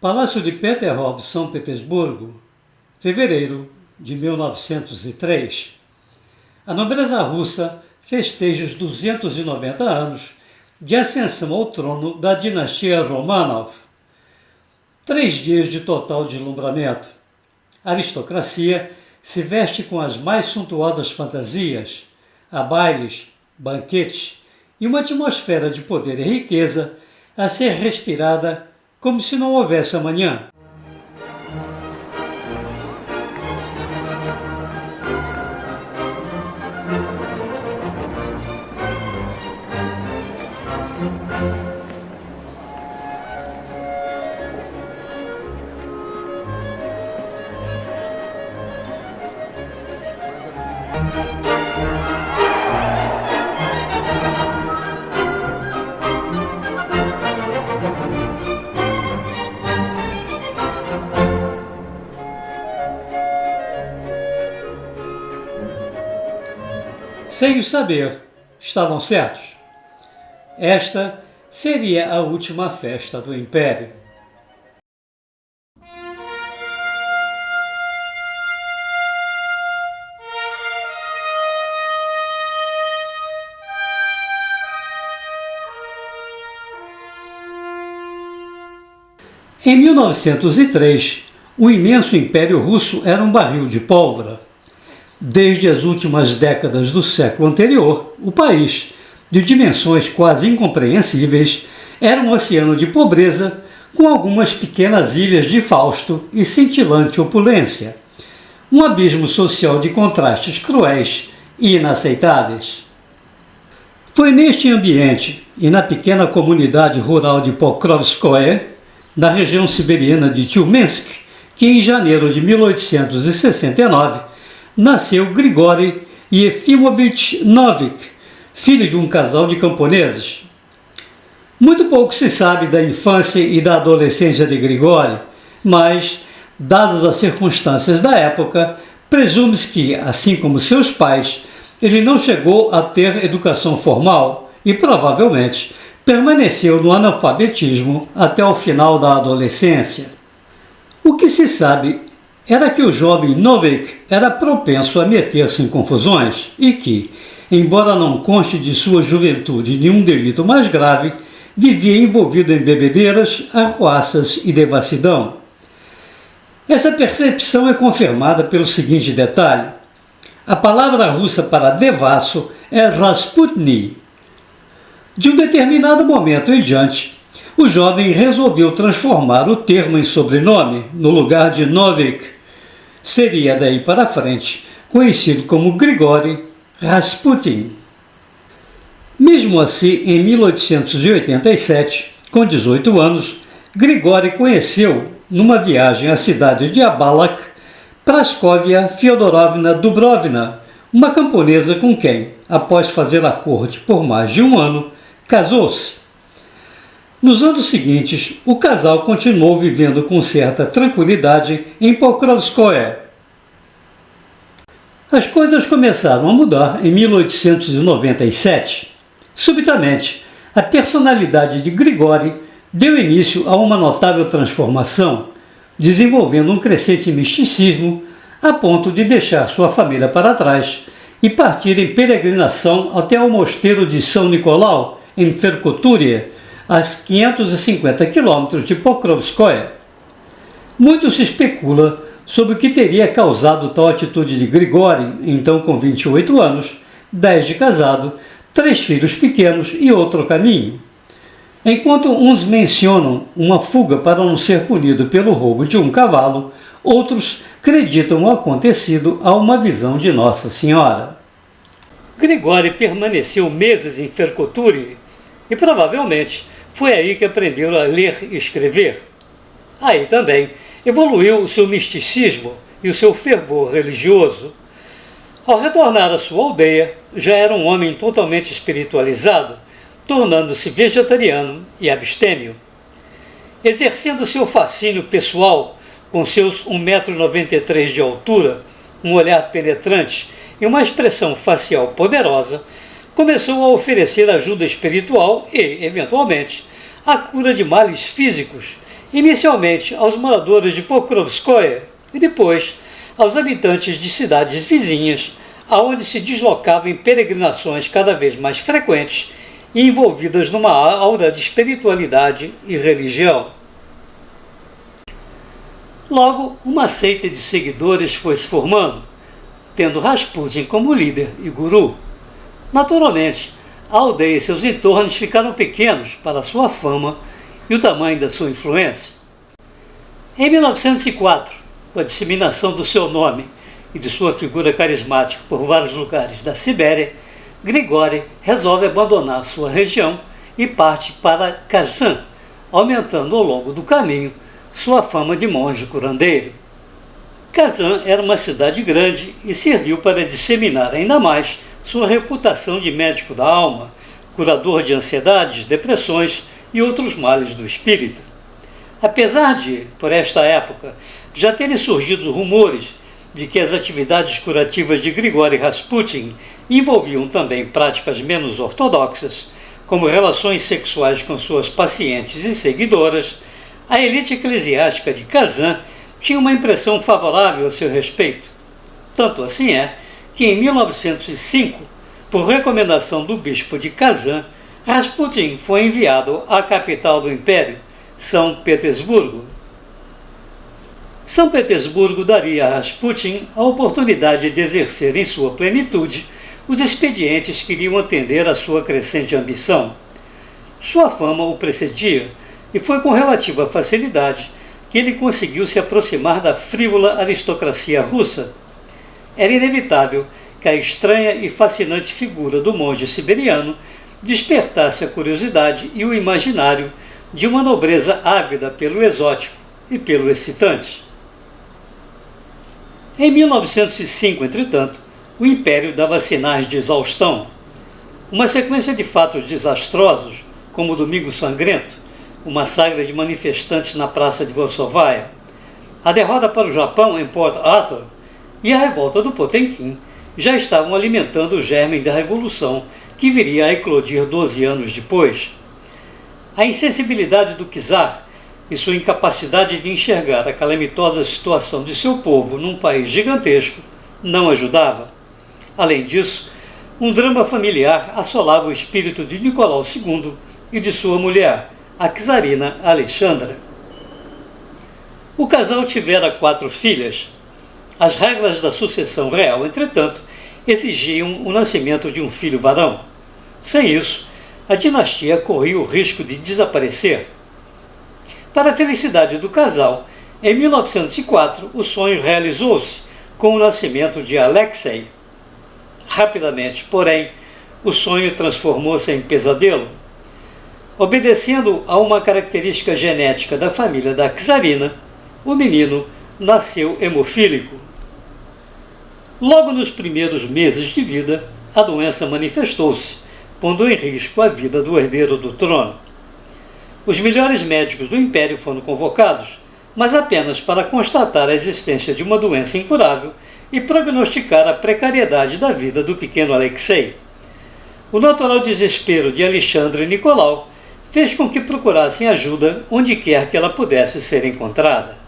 Palácio de Peterhof, São Petersburgo, fevereiro de 1903. A nobreza russa festeja os 290 anos de ascensão ao trono da dinastia Romanov. 3 dias de total deslumbramento. A aristocracia se veste com as mais suntuosas fantasias, há bailes, banquetes e uma atmosfera de poder e riqueza a ser respirada como se não houvesse amanhã. Sem o saber, estavam certos. Esta seria a última festa do Império. Em 1903, o imenso Império Russo era um barril de pólvora. Desde as últimas décadas do século anterior, o país, de dimensões quase incompreensíveis, era um oceano de pobreza com algumas pequenas ilhas de fausto e cintilante opulência. Um abismo social de contrastes cruéis e inaceitáveis. Foi neste ambiente e na pequena comunidade rural de Pokrovskoye, na região siberiana de Tiumensk, que em janeiro de 1869 nasceu Grigori Yefimovich Novik, filho de um casal de camponeses. Muito pouco se sabe da infância e da adolescência de Grigori, mas, dadas as circunstâncias da época, presume-se que, assim como seus pais, ele não chegou a ter educação formal e, provavelmente, permaneceu no analfabetismo até o final da adolescência. O que se sabe era que o jovem Novik era propenso a meter-se em confusões e que, embora não conste de sua juventude nenhum delito mais grave, vivia envolvido em bebedeiras, arruaças e devassidão. Essa percepção é confirmada pelo seguinte detalhe. A palavra russa para devasso é Rasputny. De um determinado momento em diante, o jovem resolveu transformar o termo em sobrenome no lugar de Novik. Seria daí para frente conhecido como Grigori Rasputin. Mesmo assim, em 1887, com 18 anos, Grigori conheceu, numa viagem à cidade de Abalak, Praskovia Fyodorovna Dubrovna, uma camponesa com quem, após fazer a corte por mais de um ano, casou-se. Nos anos seguintes, o casal continuou vivendo com certa tranquilidade em Pokrovskoye. As coisas começaram a mudar em 1897. Subitamente, a personalidade de Grigori deu início a uma notável transformação, desenvolvendo um crescente misticismo a ponto de deixar sua família para trás e partir em peregrinação até o mosteiro de São Nicolau, em Verkhoturye, a 550 quilômetros de Pokrovskoye. Muito se especula sobre o que teria causado tal atitude de Grigori, então com 28 anos, 10 de casado, 3 filhos pequenos e outro caminho. Enquanto uns mencionam uma fuga para não ser punido pelo roubo de um cavalo, outros acreditam o acontecido a uma visão de Nossa Senhora. Grigori permaneceu meses em Verkhoturye e provavelmente foi aí que aprendeu a ler e escrever. Aí também evoluiu o seu misticismo e o seu fervor religioso. Ao retornar à sua aldeia, já era um homem totalmente espiritualizado, tornando-se vegetariano e abstêmio. Exercendo seu fascínio pessoal com seus 1,93 m de altura, um olhar penetrante e uma expressão facial poderosa, começou a oferecer ajuda espiritual e, eventualmente, a cura de males físicos inicialmente aos moradores de Pokrovskoye e depois aos habitantes de cidades vizinhas, aonde se deslocava em peregrinações cada vez mais frequentes e envolvidas numa aura de espiritualidade e religião. Logo, uma seita de seguidores foi se formando, tendo Rasputin como líder e guru. Naturalmente, a aldeia e seus entornos ficaram pequenos para sua fama e o tamanho da sua influência. Em 1904, com a disseminação do seu nome e de sua figura carismática por vários lugares da Sibéria, Grigori resolve abandonar sua região e parte para Kazan, aumentando ao longo do caminho sua fama de monge curandeiro. Kazan era uma cidade grande e serviu para disseminar ainda mais sua reputação de médico da alma, curador de ansiedades, depressões e outros males do espírito. Apesar de, por esta época, já terem surgido rumores de que as atividades curativas de Grigori Rasputin envolviam também práticas menos ortodoxas, como relações sexuais com suas pacientes e seguidoras, a elite eclesiástica de Kazan tinha uma impressão favorável a seu respeito. Tanto assim é que em 1905, por recomendação do bispo de Kazan, Rasputin foi enviado à capital do império, São Petersburgo. São Petersburgo daria a Rasputin a oportunidade de exercer em sua plenitude os expedientes que iriam atender à sua crescente ambição. Sua fama o precedia e foi com relativa facilidade que ele conseguiu se aproximar da frívola aristocracia russa. Era inevitável que a estranha e fascinante figura do monge siberiano despertasse a curiosidade e o imaginário de uma nobreza ávida pelo exótico e pelo excitante. Em 1905, entretanto, o Império dava sinais de exaustão. Uma sequência de fatos desastrosos, como o Domingo Sangrento, o massacre de manifestantes na Praça de Varsóvia, a derrota para o Japão em Port Arthur e a revolta do Potemkin, já estavam alimentando o germe da Revolução que viria a eclodir 12 anos depois. A insensibilidade do czar e sua incapacidade de enxergar a calamitosa situação de seu povo num país gigantesco não ajudava. Além disso, um drama familiar assolava o espírito de Nicolau II e de sua mulher, a czarina Alexandra. O casal tivera 4 filhas. As regras da sucessão real, entretanto, exigiam o nascimento de um filho varão. Sem isso, a dinastia corria o risco de desaparecer. Para a felicidade do casal, em 1904, o sonho realizou-se com o nascimento de Alexei. Rapidamente, porém, o sonho transformou-se em pesadelo. Obedecendo a uma característica genética da família da czarina, o menino nasceu hemofílico. Logo nos primeiros meses de vida, a doença manifestou-se, pondo em risco a vida do herdeiro do trono. Os melhores médicos do império foram convocados, mas apenas para constatar a existência de uma doença incurável e prognosticar a precariedade da vida do pequeno Alexei. O natural desespero de Alexandre e Nicolau fez com que procurassem ajuda onde quer que ela pudesse ser encontrada.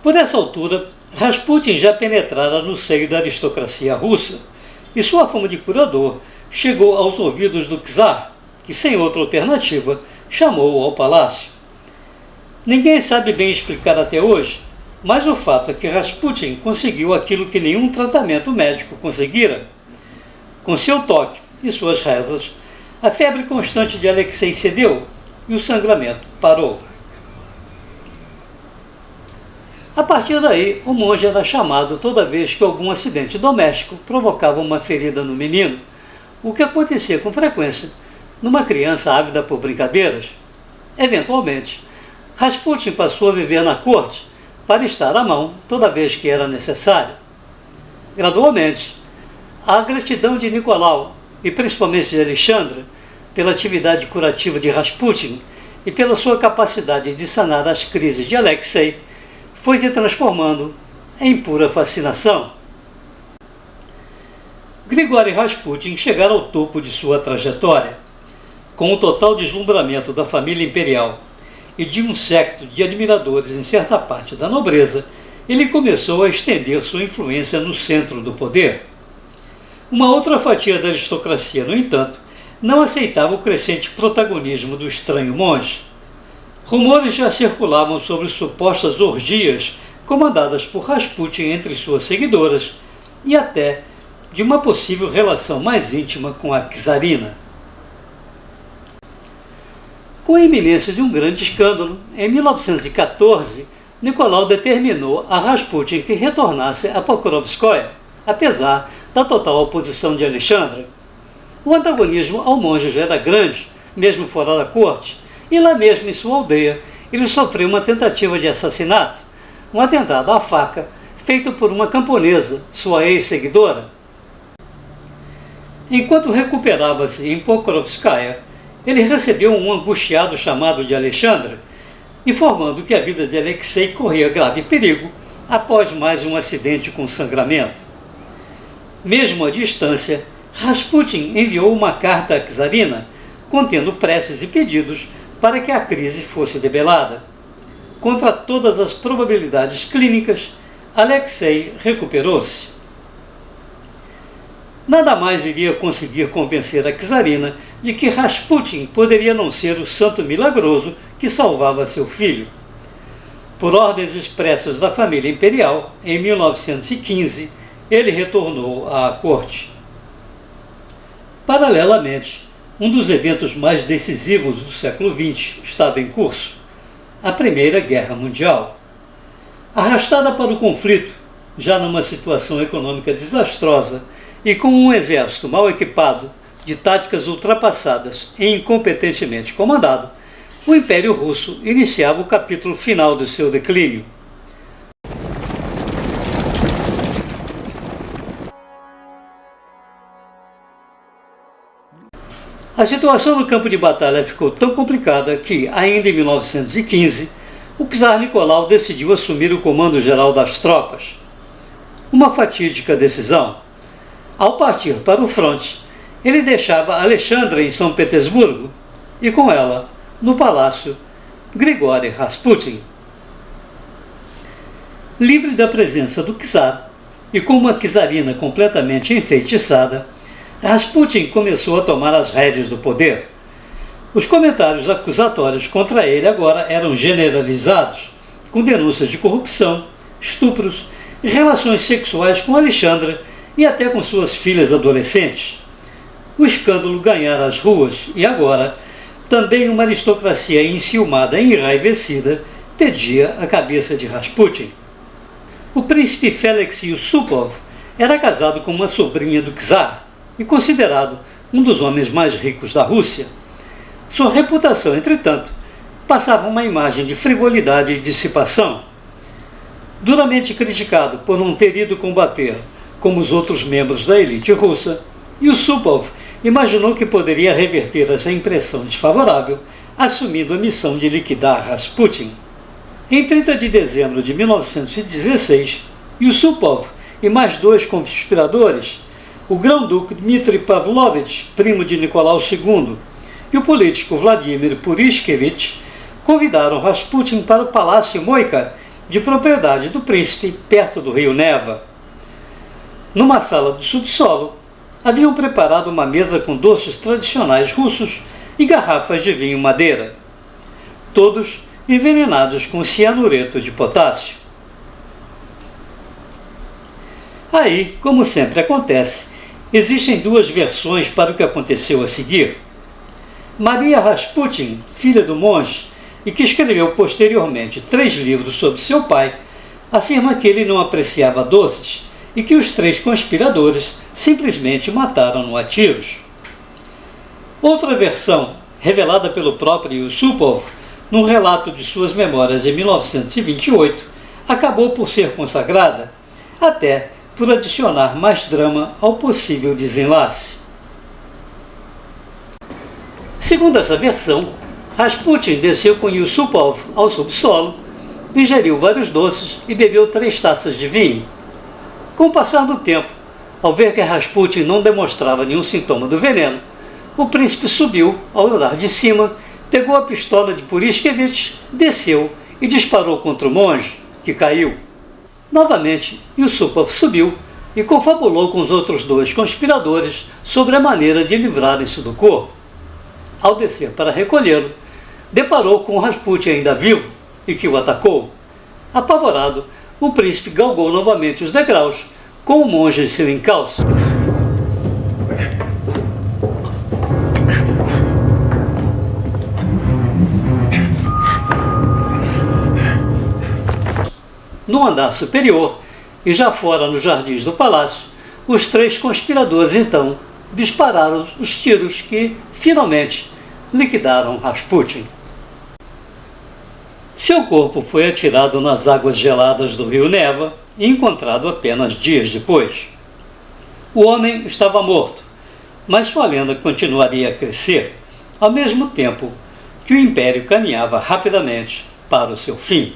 Por essa altura, Rasputin já penetrara no seio da aristocracia russa e sua fama de curador chegou aos ouvidos do czar, que, sem outra alternativa, chamou-o ao palácio. Ninguém sabe bem explicar até hoje, mas o fato é que Rasputin conseguiu aquilo que nenhum tratamento médico conseguira. Com seu toque e suas rezas, a febre constante de Alexei cedeu e o sangramento parou. A partir daí, o monge era chamado toda vez que algum acidente doméstico provocava uma ferida no menino, o que acontecia com frequência numa criança ávida por brincadeiras. Eventualmente, Rasputin passou a viver na corte para estar à mão toda vez que era necessário. Gradualmente, a gratidão de Nicolau e principalmente de Alexandra pela atividade curativa de Rasputin e pela sua capacidade de sanar as crises de Alexei foi se transformando em pura fascinação. Grigori Rasputin chegara ao topo de sua trajetória. Com o total deslumbramento da família imperial e de um séquito de admiradores em certa parte da nobreza, ele começou a estender sua influência no centro do poder. Uma outra fatia da aristocracia, no entanto, não aceitava o crescente protagonismo do estranho monge. Rumores já circulavam sobre supostas orgias comandadas por Rasputin entre suas seguidoras e até de uma possível relação mais íntima com a czarina. Com a iminência de um grande escândalo, em 1914, Nicolau determinou a Rasputin que retornasse a Pokrovskoye, apesar da total oposição de Alexandre. O antagonismo ao monge já era grande, mesmo fora da corte, e lá mesmo em sua aldeia ele sofreu uma tentativa de assassinato, um atentado à faca, feito por uma camponesa, sua ex-seguidora. Enquanto recuperava-se em Pokrovskaya, ele recebeu um angustiado chamado de Alexandre, informando que a vida de Alexei corria grave perigo após mais um acidente com sangramento. Mesmo à distância, Rasputin enviou uma carta à czarina, contendo preces e pedidos para que a crise fosse debelada. Contra todas as probabilidades clínicas, Alexei recuperou-se. Nada mais iria conseguir convencer a czarina de que Rasputin poderia não ser o santo milagroso que salvava seu filho. Por ordens expressas da família imperial, em 1915, ele retornou à corte. Paralelamente, um dos eventos mais decisivos do século XX estava em curso: a Primeira Guerra Mundial. Arrastada para o conflito, já numa situação econômica desastrosa e com um exército mal equipado, de táticas ultrapassadas e incompetentemente comandado, o Império Russo iniciava o capítulo final do seu declínio. A situação no campo de batalha ficou tão complicada que, ainda em 1915, o czar Nicolau decidiu assumir o comando geral das tropas. Uma fatídica decisão. Ao partir para o fronte, ele deixava Alexandre em São Petersburgo e, com ela, no palácio, Grigori Rasputin. Livre da presença do czar e com uma czarina completamente enfeitiçada, Rasputin começou a tomar as rédeas do poder. Os comentários acusatórios contra ele agora eram generalizados, com denúncias de corrupção, estupros e relações sexuais com Alexandre e até com suas filhas adolescentes. O escândalo ganhara as ruas e agora também uma aristocracia enciumada e enraivecida pedia a cabeça de Rasputin. O príncipe Félix Yusupov era casado com uma sobrinha do czar e considerado um dos homens mais ricos da Rússia. Sua reputação, entretanto, passava uma imagem de frivolidade e dissipação. Duramente criticado por não ter ido combater como os outros membros da elite russa, Yusupov imaginou que poderia reverter essa impressão desfavorável, assumindo a missão de liquidar Rasputin. Em 30 de dezembro de 1916, Yusupov e mais dois conspiradores, o grão-duque Dmitry Pavlovich, primo de Nicolau II, e o político Vladimir Purishkevich, convidaram Rasputin para o Palácio Moika, de propriedade do príncipe, perto do rio Neva. Numa sala do subsolo, haviam preparado uma mesa com doces tradicionais russos e garrafas de vinho madeira, todos envenenados com cianureto de potássio. Aí, como sempre acontece, existem duas versões para o que aconteceu a seguir. Maria Rasputin, filha do monge, e que escreveu posteriormente 3 livros sobre seu pai, afirma que ele não apreciava doces e que os 3 conspiradores simplesmente mataram-no a tiros. Outra versão, revelada pelo próprio Yusupov, num relato de suas memórias em 1928, acabou por ser consagrada, até por adicionar mais drama ao possível desenlace. Segundo essa versão, Rasputin desceu com Yusupov ao subsolo, ingeriu vários doces e bebeu 3 taças de vinho. Com o passar do tempo, ao ver que Rasputin não demonstrava nenhum sintoma do veneno, o príncipe subiu ao andar de cima, pegou a pistola de Purishkevich, desceu e disparou contra o monge, que caiu. Novamente, Yusupov subiu e confabulou com os outros 2 conspiradores sobre a maneira de livrarem-se do corpo. Ao descer para recolhê-lo, deparou com Rasputin ainda vivo e que o atacou. Apavorado, o príncipe galgou novamente os degraus, com o monge em seu encalço. No andar superior, e já fora nos jardins do palácio, os 3 conspiradores então dispararam os tiros que, finalmente, liquidaram Rasputin. Seu corpo foi atirado nas águas geladas do rio Neva e encontrado apenas dias depois. O homem estava morto, mas sua lenda continuaria a crescer, ao mesmo tempo que o império caminhava rapidamente para o seu fim.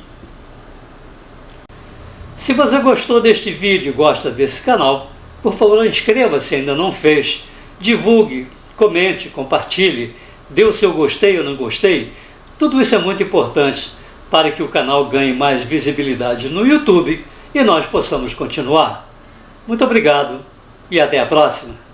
Se você gostou deste vídeo e gosta desse canal, por favor inscreva-se se ainda não fez, divulgue, comente, compartilhe, dê o seu gostei ou não gostei. Tudo isso é muito importante para que o canal ganhe mais visibilidade no YouTube e nós possamos continuar. Muito obrigado e até a próxima!